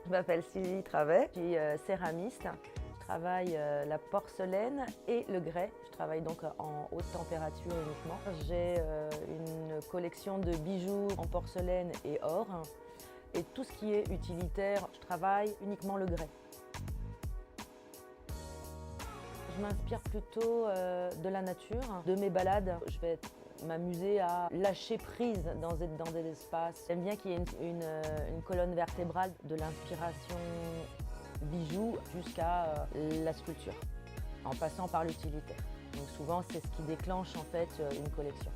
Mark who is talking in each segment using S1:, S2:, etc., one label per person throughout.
S1: Je m'appelle Sylvie Travet, je suis céramiste. Je travaille la porcelaine et le grès. Je travaille donc en haute température uniquement. J'ai une collection de bijoux en porcelaine et or. Et tout ce qui est utilitaire, je travaille uniquement le grès. Je m'inspire plutôt de la nature, de mes balades. Je vais m'amuser à lâcher prise dans des espaces. J'aime bien qu'il y ait une colonne vertébrale de l'inspiration bijoux jusqu'à la sculpture, en passant par l'utilitaire. Donc souvent, c'est ce qui déclenche en fait une collection.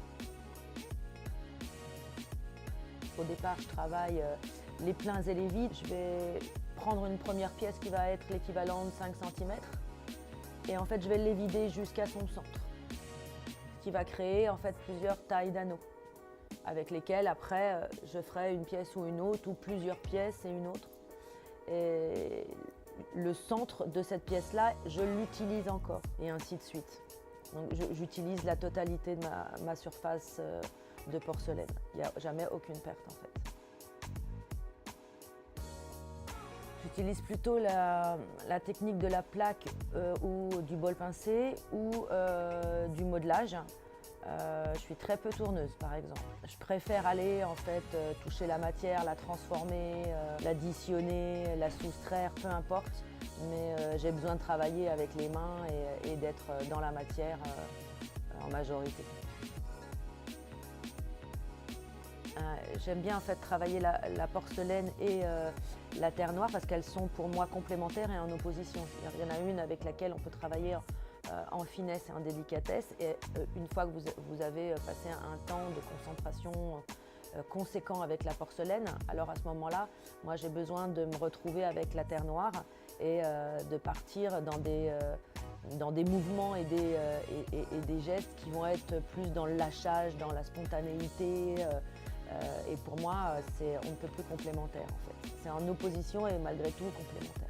S1: Au départ, je travaille les pleins et les vides. Je vais prendre une première pièce qui va être l'équivalent de 5 cm. Et en fait, je vais les vider jusqu'à son centre, ce qui va créer en fait plusieurs tailles d'anneaux, avec lesquels après je ferai une pièce ou une autre, ou plusieurs pièces et une autre. Et le centre de cette pièce-là, je l'utilise encore, et ainsi de suite. Donc j'utilise la totalité de ma surface de porcelaine. Il n'y a jamais aucune perte en fait. J'utilise plutôt la technique de la plaque ou du bol pincé ou du modelage. Je suis très peu tourneuse par exemple. Je préfère aller en fait toucher la matière, la transformer, l'additionner, la soustraire, peu importe. Mais j'ai besoin de travailler avec les mains et d'être dans la matière en majorité. J'aime bien en fait travailler la porcelaine et la terre noire parce qu'elles sont pour moi complémentaires et en opposition. Il y en a une avec laquelle on peut travailler en finesse et en délicatesse, et une fois que vous avez passé un temps de concentration conséquent avec la porcelaine, alors à ce moment-là, moi j'ai besoin de me retrouver avec la terre noire et de partir dans des mouvements et des gestes qui vont être plus dans le lâchage, dans la spontanéité. Et pour moi, on ne peut plus complémentaire en fait. C'est en opposition et malgré tout complémentaire.